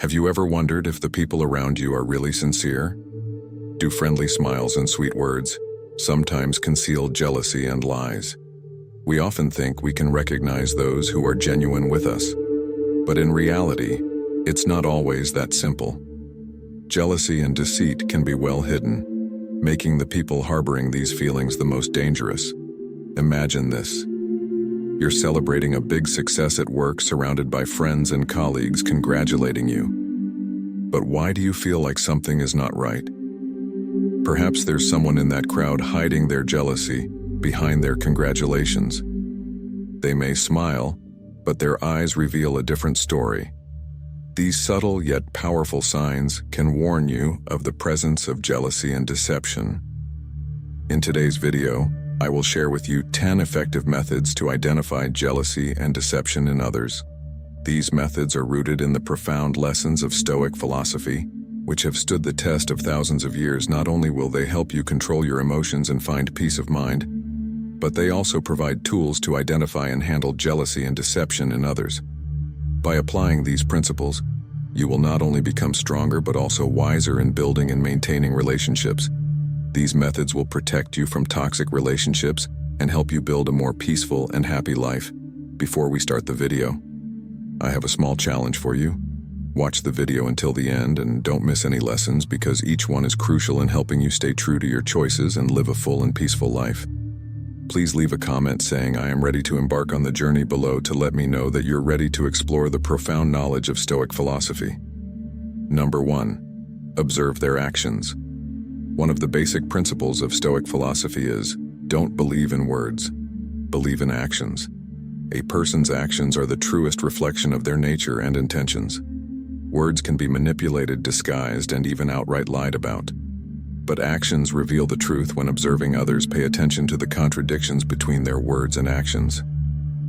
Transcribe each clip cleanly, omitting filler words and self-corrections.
Have you ever wondered if the people around you are really sincere? Do friendly smiles and sweet words sometimes conceal jealousy and lies? We often think we can recognize those who are genuine with us, but in reality, it's not always that simple. Jealousy and deceit can be well hidden, making the people harboring these feelings the most dangerous. Imagine this. You're celebrating a big success at work, surrounded by friends and colleagues congratulating you. But why do you feel like something is not right? Perhaps there's someone in that crowd hiding their jealousy behind their congratulations. They may smile, but their eyes reveal a different story. These subtle yet powerful signs can warn you of the presence of jealousy and deception. In today's video, I will share with you 10 effective methods to identify jealousy and deception in others. These methods are rooted in the profound lessons of Stoic philosophy, which have stood the test of thousands of years. Not only will they help you control your emotions and find peace of mind, but they also provide tools to identify and handle jealousy and deception in others. By applying these principles, you will not only become stronger but also wiser in building and maintaining relationships. These methods will protect you from toxic relationships and help you build a more peaceful and happy life. Before we start the video, I have a small challenge for you. Watch the video until the end and don't miss any lessons, because each one is crucial in helping you stay true to your choices and live a full and peaceful life. Please leave a comment saying "I am ready to embark on the journey" below to let me know that you're ready to explore the profound knowledge of Stoic philosophy. Number 1. Observe their actions. One of the basic principles of Stoic philosophy is, don't believe in words, believe in actions. A person's actions are the truest reflection of their nature and intentions. Words can be manipulated, disguised, and even outright lied about. But actions reveal the truth. When observing others, pay attention to the contradictions between their words and actions.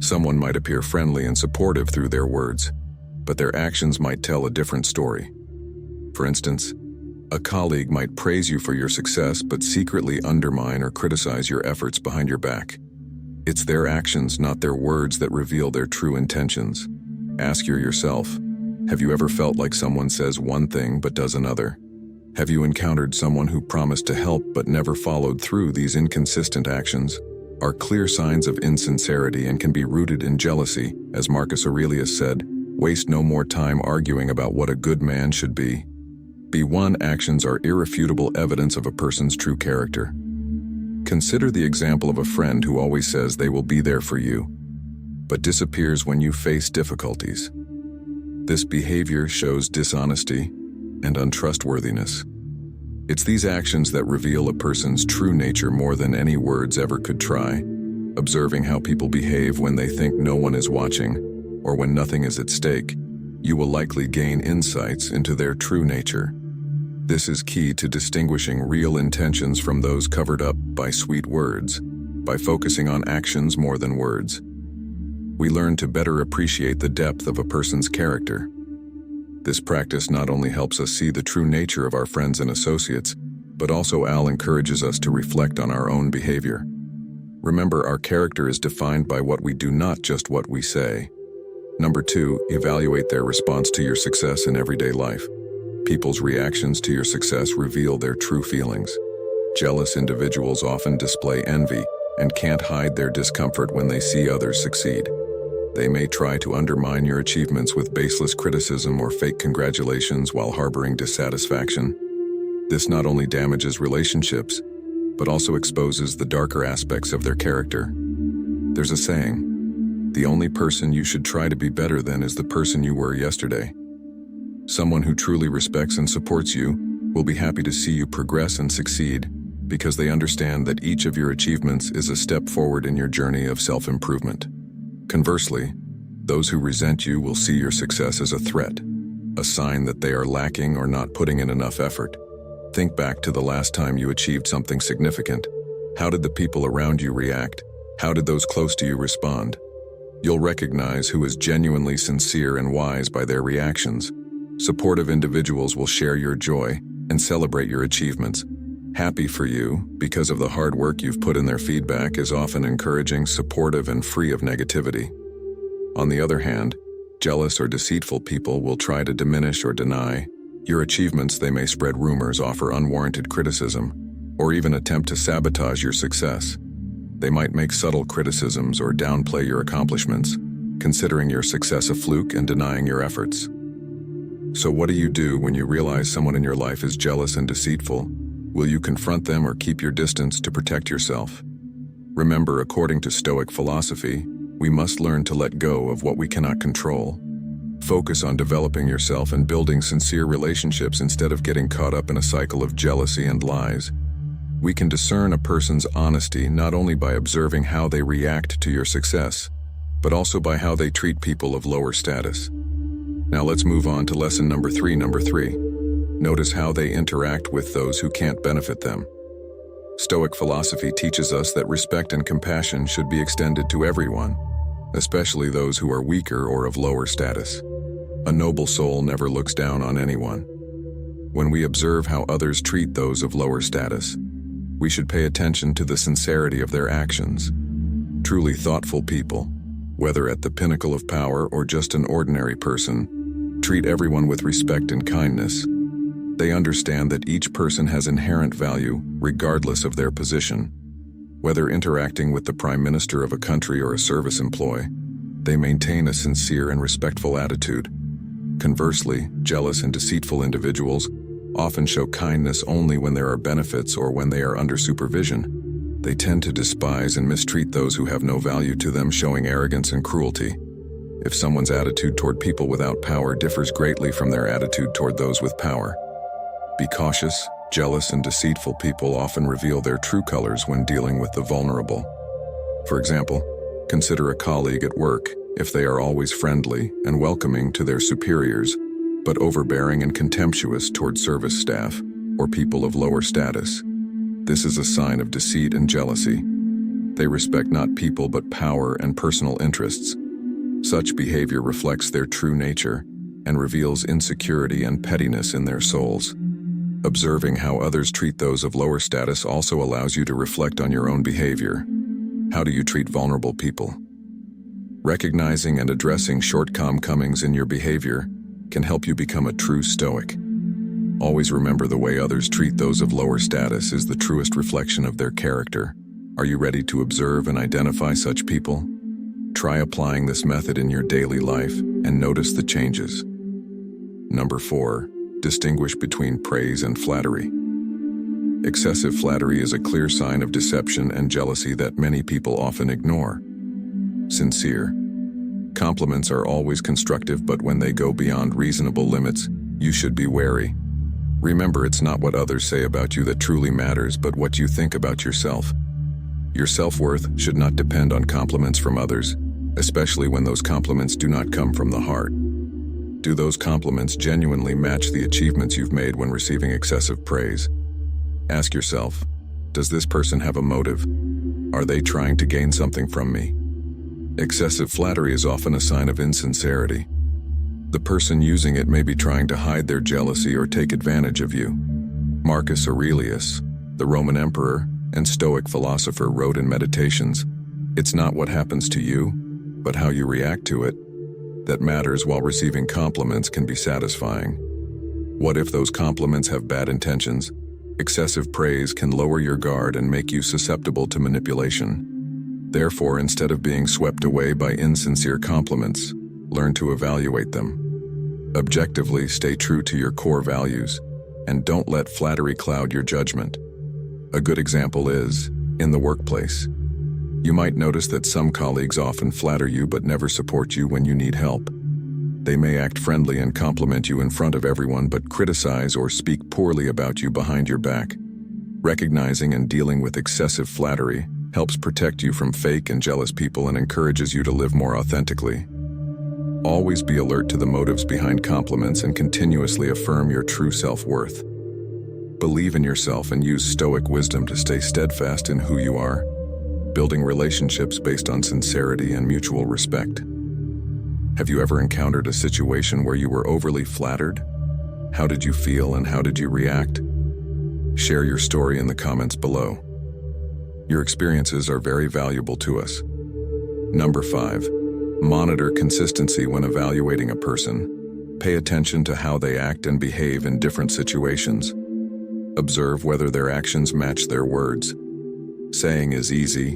Someone might appear friendly and supportive through their words, but their actions might tell a different story. For instance, a colleague might praise you for your success but secretly undermine or criticize your efforts behind your back. It's their actions, not their words, that reveal their true intentions. Ask yourself, have you ever felt like someone says one thing but does another? Have you encountered someone who promised to help but never followed through? These inconsistent actions are clear signs of insincerity and can be rooted in jealousy. As Marcus Aurelius said, waste no more time arguing about what a good man should be. B1. Actions are irrefutable evidence of a person's true character. Consider the example of a friend who always says they will be there for you, but disappears when you face difficulties. This behavior shows dishonesty and untrustworthiness. It's these actions that reveal a person's true nature more than any words ever could try. Observing how people behave when they think no one is watching, or when nothing is at stake, you will likely gain insights into their true nature. This is key to distinguishing real intentions from those covered up by sweet words. By focusing on actions more than words, we learn to better appreciate the depth of a person's character. This practice not only helps us see the true nature of our friends and associates, but also encourages us to reflect on our own behavior. Remember, our character is defined by what we do, not just what we say. Number 2, evaluate their response to your success in everyday life. People's reactions to your success reveal their true feelings. Jealous individuals often display envy and can't hide their discomfort when they see others succeed. They may try to undermine your achievements with baseless criticism or fake congratulations while harboring dissatisfaction. This not only damages relationships, but also exposes the darker aspects of their character. There's a saying, the only person you should try to be better than is the person you were yesterday. Someone who truly respects and supports you will be happy to see you progress and succeed, because they understand that each of your achievements is a step forward in your journey of self-improvement. Conversely, those who resent you will see your success as a threat, a sign that they are lacking or not putting in enough effort. Think back to the last time you achieved something significant. How did the people around you react? How did those close to you respond? You'll recognize who is genuinely sincere and wise by their reactions. Supportive individuals will share your joy and celebrate your achievements. Happy for you because of the hard work you've put in. Their feedback is often encouraging, supportive, and free of negativity. On the other hand, Jealous or deceitful people will try to diminish or deny your achievements. They may spread rumors, offer unwarranted criticism, or even attempt to sabotage your success. They might make subtle criticisms or downplay your accomplishments, considering your success a fluke and denying your efforts. So what do you do when you realize someone in your life is jealous and deceitful? Will you confront them or keep your distance to protect yourself? Remember, according to Stoic philosophy, we must learn to let go of what we cannot control. Focus on developing yourself and building sincere relationships instead of getting caught up in a cycle of jealousy and lies. We can discern a person's honesty not only by observing how they react to your success, but also by how they treat people of lower status. Now let's move on to lesson number three. Notice how they interact with those who can't benefit them. Stoic philosophy teaches us that respect and compassion should be extended to everyone, especially those who are weaker or of lower status. A noble soul never looks down on anyone. When we observe how others treat those of lower status, we should pay attention to the sincerity of their actions. Truly thoughtful people, whether at the pinnacle of power or just an ordinary person, treat everyone with respect and kindness. They understand that each person has inherent value, regardless of their position. Whether interacting with the Prime Minister of a country or a service employee, they maintain a sincere and respectful attitude. Conversely, jealous and deceitful individuals often show kindness only when there are benefits or when they are under supervision. They tend to despise and mistreat those who have no value to them, showing arrogance and cruelty. If someone's attitude toward people without power differs greatly from their attitude toward those with power, be cautious. Jealous and deceitful people often reveal their true colors when dealing with the vulnerable. For example, consider a colleague at work. If they are always friendly and welcoming to their superiors, but overbearing and contemptuous toward service staff or people of lower status, this is a sign of deceit and jealousy. They respect not people but power and personal interests. Such behavior reflects their true nature and reveals insecurity and pettiness in their souls. Observing how others treat those of lower status also allows you to reflect on your own behavior. How do you treat vulnerable people? Recognizing and addressing shortcomings in your behavior can help you become a true Stoic. Always remember, the way others treat those of lower status is the truest reflection of their character. Are you ready to observe and identify such people? Try applying this method in your daily life and notice the changes. Number 4. Distinguish between praise and flattery. Excessive flattery is a clear sign of deception and jealousy that many people often ignore. Sincere compliments are always constructive, but when they go beyond reasonable limits, you should be wary. Remember, it's not what others say about you that truly matters, but what you think about yourself. Your self-worth should not depend on compliments from others, especially when those compliments do not come from the heart. Do those compliments genuinely match the achievements you've made when receiving excessive praise? Ask yourself, does this person have a motive? Are they trying to gain something from me? Excessive flattery is often a sign of insincerity. The person using it may be trying to hide their jealousy or take advantage of you. Marcus Aurelius, the Roman emperor and Stoic philosopher, wrote in Meditations, "It's not what happens to you, but how you react to it that matters." While receiving compliments can be satisfying, what if those compliments have bad intentions? Excessive praise can lower your guard and make you susceptible to manipulation. Therefore, instead of being swept away by insincere compliments, learn to evaluate them. Objectively, stay true to your core values, and don't let flattery cloud your judgment. A good example is, in the workplace. You might notice that some colleagues often flatter you but never support you when you need help. They may act friendly and compliment you in front of everyone but criticize or speak poorly about you behind your back. Recognizing and dealing with excessive flattery helps protect you from fake and jealous people and encourages you to live more authentically. Always be alert to the motives behind compliments and continuously affirm your true self-worth. Believe in yourself and use Stoic wisdom to stay steadfast in who you are, building relationships based on sincerity and mutual respect. Have you ever encountered a situation where you were overly flattered? How did you feel and how did you react? Share your story in the comments below. Your experiences are very valuable to us. Number 5. Monitor consistency when evaluating a person. Pay attention to how they act and behave in different situations. Observe whether their actions match their words. Saying is easy,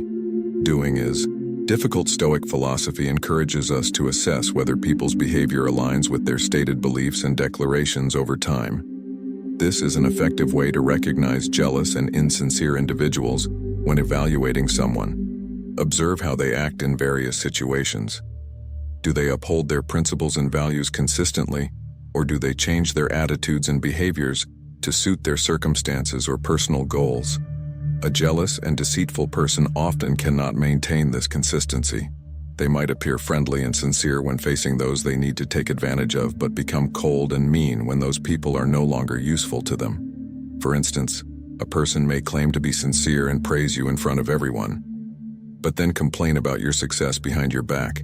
doing is difficult. Stoic philosophy encourages us to assess whether people's behavior aligns with their stated beliefs and declarations over time. This is an effective way to recognize jealous and insincere individuals when evaluating someone. Observe how they act in various situations. Do they uphold their principles and values consistently, or do they change their attitudes and behaviors to suit their circumstances or personal goals? A jealous and deceitful person often cannot maintain this consistency. They might appear friendly and sincere when facing those they need to take advantage of, but become cold and mean when those people are no longer useful to them. For instance, a person may claim to be sincere and praise you in front of everyone, but then complain about your success behind your back.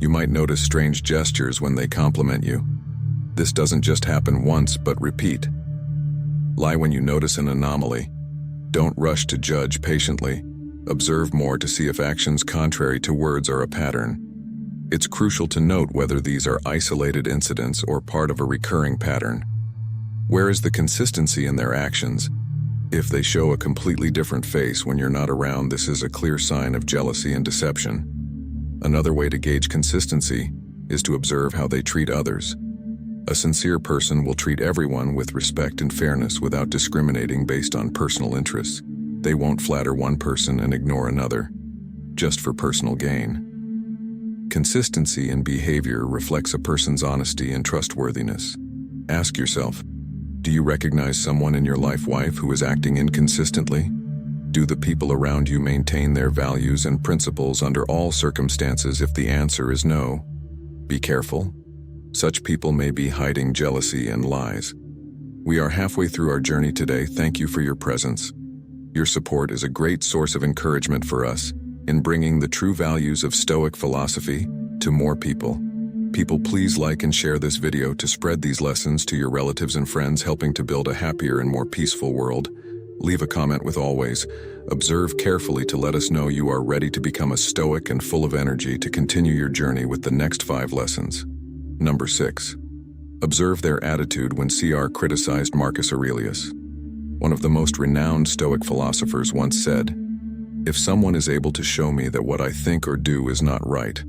You might notice strange gestures when they compliment you. This doesn't just happen once, but repeat. Lie when you notice an anomaly. Don't rush to judge patiently. Observe more to see if actions contrary to words are a pattern. It's crucial to note whether these are isolated incidents or part of a recurring pattern. Where is the consistency in their actions? If they show a completely different face when you're not around, this is a clear sign of jealousy and deception. Another way to gauge consistency is to observe how they treat others. A sincere person will treat everyone with respect and fairness without discriminating based on personal interests. They won't flatter one person and ignore another, just for personal gain. Consistency in behavior reflects a person's honesty and trustworthiness. Ask yourself, do you recognize someone in your life who is acting inconsistently? Do the people around you maintain their values and principles under all circumstances? If the answer is no, be careful. Such people may be hiding jealousy and lies. We are halfway through our journey today. Thank you for your presence. Your support is a great source of encouragement for us in bringing the true values of Stoic philosophy to more people. Please like and share this video to spread these lessons to your relatives and friends, helping to build a happier and more peaceful world. Leave a comment with always. Observe carefully to let us know you are ready to become a Stoic and full of energy to continue your journey with the next 5 lessons. Number 6. Observe their attitude when criticized Marcus Aurelius. One of the most renowned Stoic philosophers once said, "If someone is able to show me that what I think or do is not right,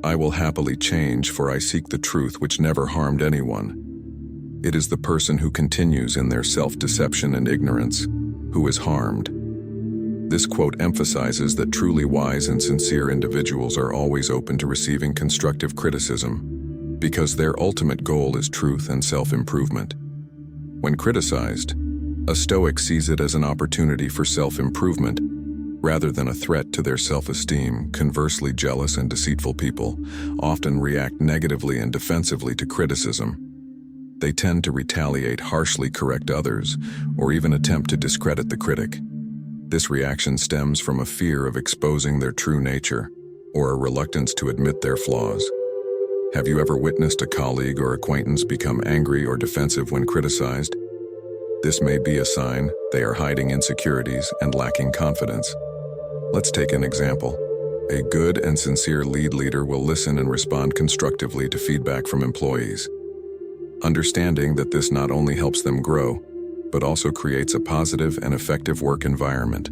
I will happily change, for I seek the truth which never harmed anyone." It is the person who continues in their self-deception and ignorance who is harmed. This quote emphasizes that truly wise and sincere individuals are always open to receiving constructive criticism, because their ultimate goal is truth and self-improvement. When criticized, a Stoic sees it as an opportunity for self-improvement rather than a threat to their self-esteem. Conversely, jealous and deceitful people often react negatively and defensively to criticism. They tend to retaliate, harshly correct others, or even attempt to discredit the critic. This reaction stems from a fear of exposing their true nature or a reluctance to admit their flaws. Have you ever witnessed a colleague or acquaintance become angry or defensive when criticized? This may be a sign they are hiding insecurities and lacking confidence. Let's take an example. A good and sincere leader will listen and respond constructively to feedback from employees, understanding that this not only helps them grow, but also creates a positive and effective work environment.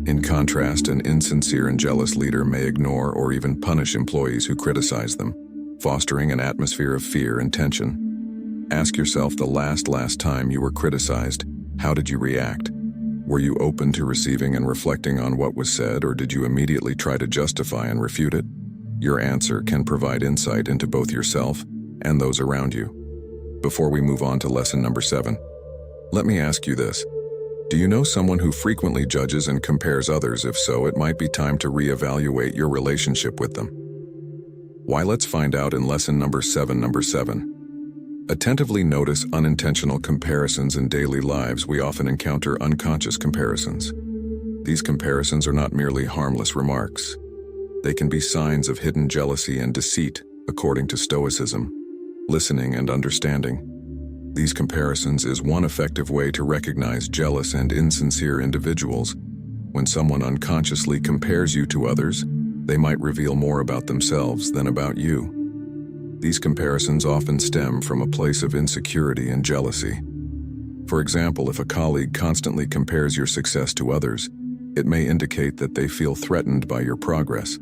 In contrast, an insincere and jealous leader may ignore or even punish employees who criticize them, fostering an atmosphere of fear and tension. Ask yourself, the last time you were criticized, how did you react? Were you open to receiving and reflecting on what was said, or did you immediately try to justify and refute it? Your answer can provide insight into both yourself and those around you. Before we move on to lesson number 7, let me ask you this. Do you know someone who frequently judges and compares others? If so, it might be time to reevaluate your relationship with them. Why? Let's find out in lesson number 7. Number 7. Attentively notice unintentional comparisons in daily lives. We often encounter unconscious comparisons. These comparisons are not merely harmless remarks. They can be signs of hidden jealousy and deceit, according to Stoicism. Listening and understanding these comparisons is one effective way to recognize jealous and insincere individuals. When someone unconsciously compares you to others, They might reveal more about themselves than about you. These comparisons often stem from a place of insecurity and jealousy. For example, if a colleague constantly compares your success to others, it may indicate that they feel threatened by your progress.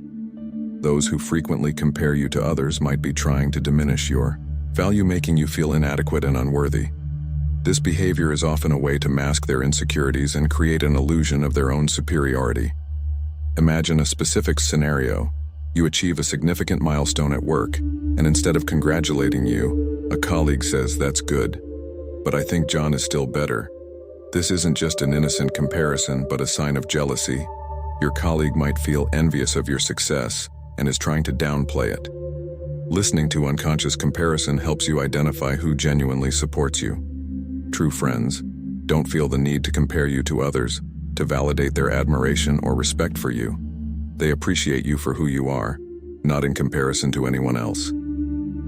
Those who frequently compare you to others might be trying to diminish your value, making you feel inadequate and unworthy. This behavior is often a way to mask their insecurities and create an illusion of their own superiority. Imagine a specific scenario. You achieve a significant milestone at work, and instead of congratulating you, a colleague says, "That's good, but I think John is still better." This isn't just an innocent comparison, but a sign of jealousy. Your colleague might feel envious of your success and is trying to downplay it. Listening to unconscious comparison helps you identify who genuinely supports you. True friends don't feel the need to compare you to others to validate their admiration or respect for you. They appreciate you for who you are, not in comparison to anyone else.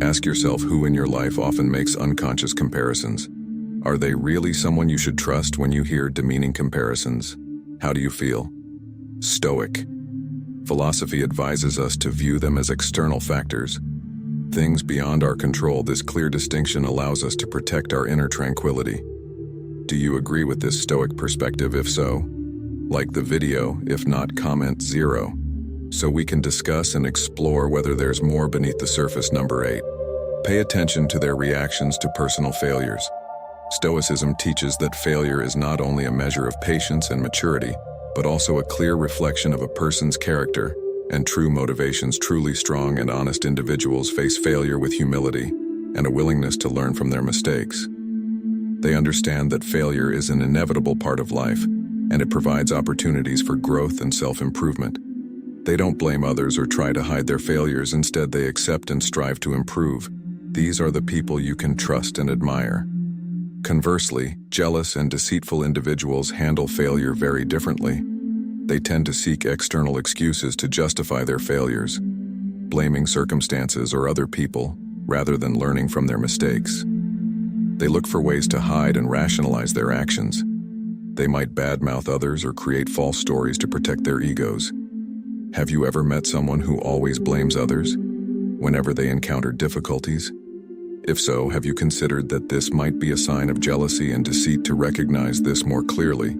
Ask yourself who in your life often makes unconscious comparisons. Are they really someone you should trust when you hear demeaning comparisons? How do you feel? Stoic philosophy advises us to view them as external factors, things beyond our control. This clear distinction allows us to protect our inner tranquility. Do you agree with this Stoic perspective? If so, like the video. If not, comment 0, so we can discuss and explore whether there's more beneath the surface. Number 8. Pay attention to their reactions to personal failures. Stoicism teaches that failure is not only a measure of patience and maturity, but also a clear reflection of a person's character and true motivations. Truly strong and honest individuals face failure with humility and a willingness to learn from their mistakes. They understand that failure is an inevitable part of life, and it provides opportunities for growth and self-improvement. They don't blame others or try to hide their failures. Instead, they accept and strive to improve. These are the people you can trust and admire. Conversely, jealous and deceitful individuals handle failure very differently. They tend to seek external excuses to justify their failures, blaming circumstances or other people rather than learning from their mistakes. They look for ways to hide and rationalize their actions. They might badmouth others or create false stories to protect their egos. Have you ever met someone who always blames others whenever they encounter difficulties? If so, have you considered that this might be a sign of jealousy and deceit? To recognize this more clearly,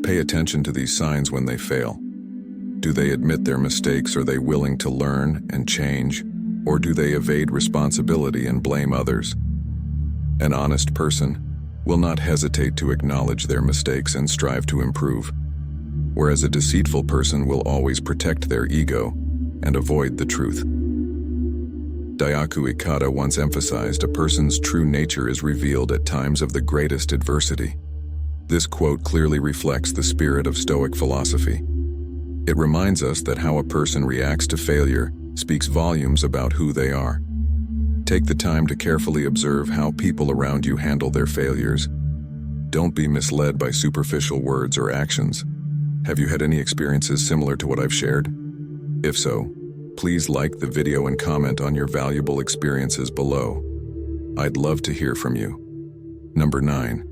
pay attention to these signs when they fail. Do they admit their mistakes? Are they willing to learn and change? Or do they evade responsibility and blame others? An honest person will not hesitate to acknowledge their mistakes and strive to improve, whereas a deceitful person will always protect their ego and avoid the truth. Daisaku Ikeda once emphasized, a person's true nature is revealed at times of the greatest adversity. This quote clearly reflects the spirit of Stoic philosophy. It reminds us that how a person reacts to failure speaks volumes about who they are. Take the time to carefully observe how people around you handle their failures. Don't be misled by superficial words or actions. Have you had any experiences similar to what I've shared? If so, please like the video and comment on your valuable experiences below. I'd love to hear from you. Number 9.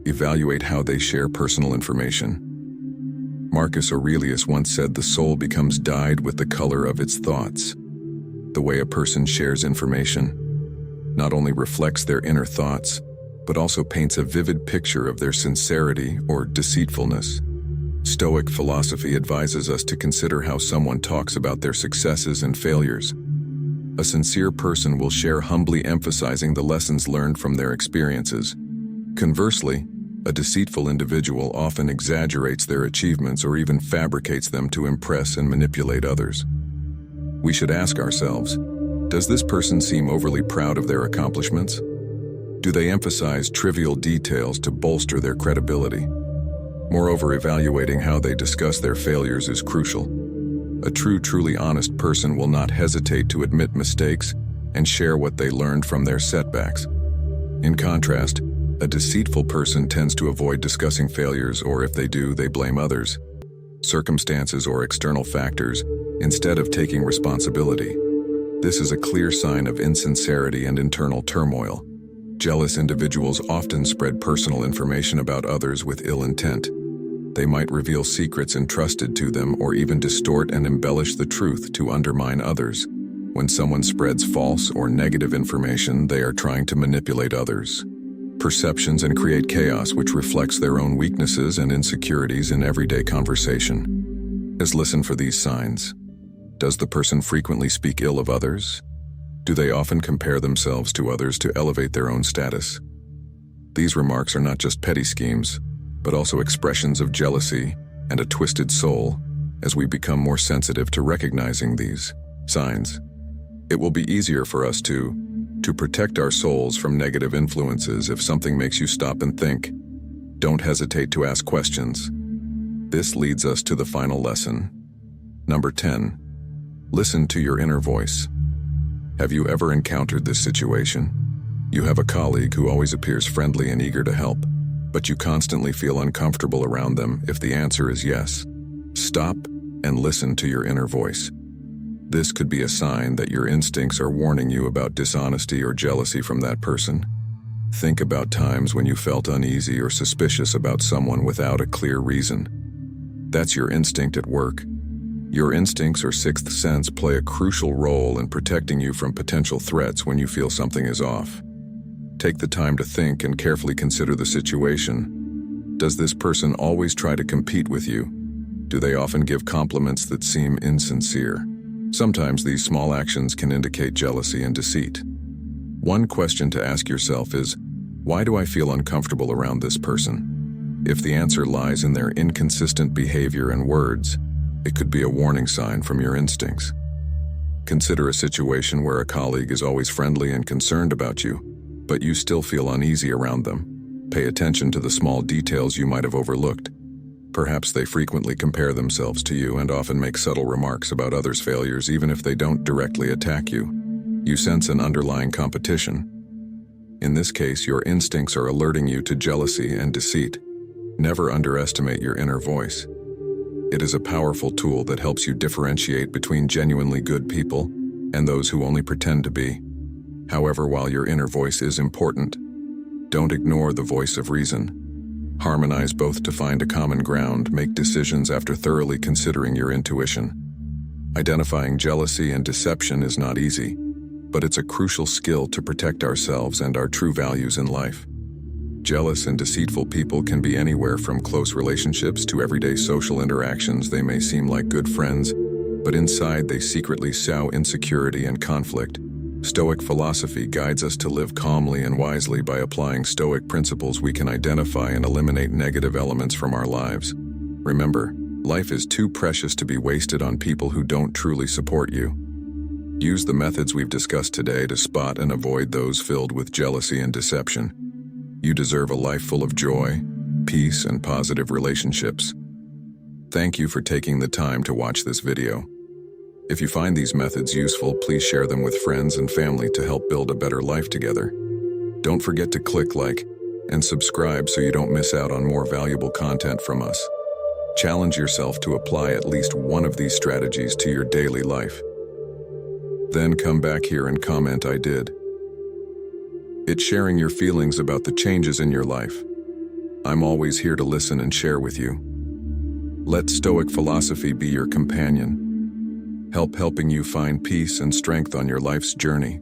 Evaluate how they share personal information. Marcus Aurelius once said, "The soul becomes dyed with the color of its thoughts." The way a person shares information not only reflects their inner thoughts, but also paints a vivid picture of their sincerity or deceitfulness. Stoic philosophy advises us to consider how someone talks about their successes and failures. A sincere person will share humbly, emphasizing the lessons learned from their experiences. Conversely, a deceitful individual often exaggerates their achievements or even fabricates them to impress and manipulate others. We should ask ourselves, does this person seem overly proud of their accomplishments? Do they emphasize trivial details to bolster their credibility? Moreover, evaluating how they discuss their failures is crucial. A truly honest person will not hesitate to admit mistakes and share what they learned from their setbacks. In contrast, a deceitful person tends to avoid discussing failures, or if they do, they blame others, circumstances, or external factors, instead of taking responsibility. This is a clear sign of insincerity and internal turmoil. Jealous individuals often spread personal information about others with ill intent. They might reveal secrets entrusted to them or even distort and embellish the truth to undermine others. When someone spreads false or negative information, they are trying to manipulate others' perceptions and create chaos which reflects their own weaknesses and insecurities in everyday conversation. Listen for these signs. Does the person frequently speak ill of others? Do they often compare themselves to others to elevate their own status? These remarks are not just petty schemes, but also expressions of jealousy and a twisted soul. As we become more sensitive to recognizing these signs, it will be easier for us to protect our souls from negative influences. If something makes you stop and think, don't hesitate to ask questions. This leads us to the final lesson. Number 10. Listen to your inner voice. Have you ever encountered this situation? You have a colleague who always appears friendly and eager to help, but you constantly feel uncomfortable around them. If the answer is yes, stop and listen to your inner voice. This could be a sign that your instincts are warning you about dishonesty or jealousy from that person. Think about times when you felt uneasy or suspicious about someone without a clear reason. That's your instinct at work. Your instincts or sixth sense play a crucial role in protecting you from potential threats when you feel something is off. Take the time to think and carefully consider the situation. Does this person always try to compete with you? Do they often give compliments that seem insincere? Sometimes these small actions can indicate jealousy and deceit. One question to ask yourself is, why do I feel uncomfortable around this person? If the answer lies in their inconsistent behavior and words, it could be a warning sign from your instincts. Consider a situation where a colleague is always friendly and concerned about you, but you still feel uneasy around them. Pay attention to the small details you might have overlooked. Perhaps they frequently compare themselves to you and often make subtle remarks about others' failures even if they don't directly attack you. You sense an underlying competition. In this case, your instincts are alerting you to jealousy and deceit. Never underestimate your inner voice. It is a powerful tool that helps you differentiate between genuinely good people and those who only pretend to be. However, while your inner voice is important, don't ignore the voice of reason. Harmonize both to find a common ground. Make decisions after thoroughly considering your intuition. Identifying jealousy and deception is not easy, but it's a crucial skill to protect ourselves and our true values in life. Jealous and deceitful people can be anywhere from close relationships to everyday social interactions. They may seem like good friends, but inside they secretly sow insecurity and conflict. Stoic philosophy guides us to live calmly and wisely. By applying Stoic principles, we can identify and eliminate negative elements from our lives. Remember, life is too precious to be wasted on people who don't truly support you. Use the methods we've discussed today to spot and avoid those filled with jealousy and deception. You deserve a life full of joy, peace, and positive relationships. Thank you for taking the time to watch this video. If you find these methods useful, please share them with friends and family to help build a better life together. Don't forget to click like and subscribe so you don't miss out on more valuable content from us. Challenge yourself to apply at least one of these strategies to your daily life. Then come back here and comment "I did." It's sharing your feelings about the changes in your life. I'm always here to listen and share with you. Let Stoic philosophy be your companion, helping you find peace and strength on your life's journey.